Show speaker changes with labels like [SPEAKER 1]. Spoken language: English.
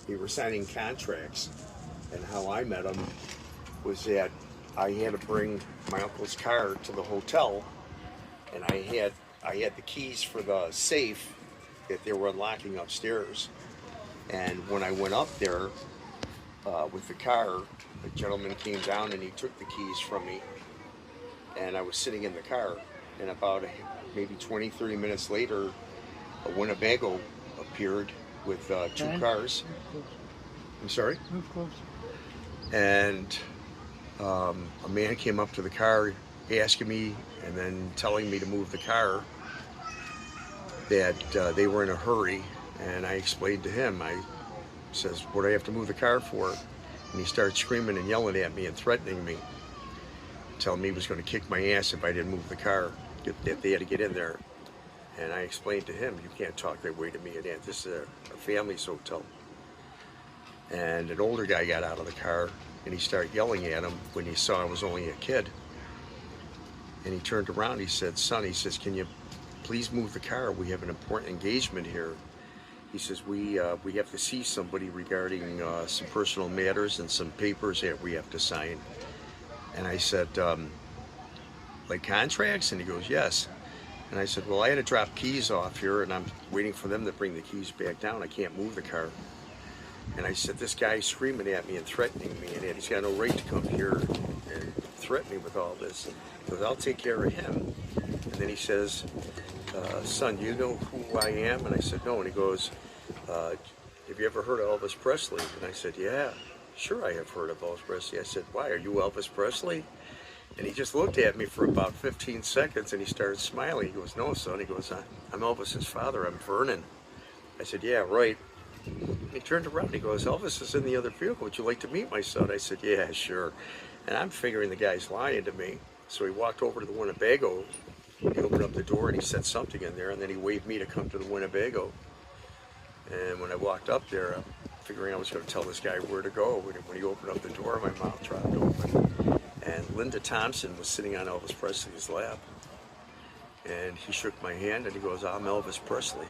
[SPEAKER 1] we were signing contracts, and how I met him was that I had to bring my uncle's car to the hotel, and I had the keys for the safe that they were unlocking upstairs. And when I went up there with the car, the gentleman came down and he took the keys from me, and I was sitting in the car. And about maybe 20, 30 minutes later, a Winnebago appeared with two cars. I'm sorry?
[SPEAKER 2] Move close.
[SPEAKER 1] And a man came up to the car asking me and then telling me to move the car, that they were in a hurry. And I explained to him, I says, what do I have to move the car for? And he started screaming and yelling at me and threatening me, telling me he was going to kick my ass if I didn't move the car, that they had to get in there. And I explained to him, you can't talk that way to me, and this is a family's hotel. And an older guy got out of the car and he started yelling at him when he saw I was only a kid. And he turned around, he said, son, he says, can you please move the car? We have an important engagement here. He says, we have to see somebody regarding some personal matters and some papers that we have to sign. And I said, like contracts? And he goes, yes. And I said, well, I had to drop keys off here and I'm waiting for them to bring the keys back down. I can't move the car. And I said, this guy's screaming at me and threatening me, and he's got no right to come here and threaten me with all this. He goes, I'll take care of him. And then he says, son, do you know who I am? And I said, no. And he goes, have you ever heard of Elvis Presley? And I said, yeah, sure I have heard of Elvis Presley. I said, why, are you Elvis Presley? And he just looked at me for about 15 seconds and he started smiling. He goes, no, son. He goes, I'm Elvis's father. I'm Vernon. I said, yeah, right. He turned around and he goes, Elvis is in the other vehicle. Would you like to meet my son? I said, yeah, sure. And I'm figuring the guy's lying to me. So he walked over to the Winnebago. He opened up the door and he said something in there, and then he waved me to come to the Winnebago. And when I walked up there, I'm figuring I was going to tell this guy where to go. When he opened up the door, my mouth dropped open. And Linda Thompson was sitting on Elvis Presley's lap. And he shook my hand and he goes, I'm Elvis Presley.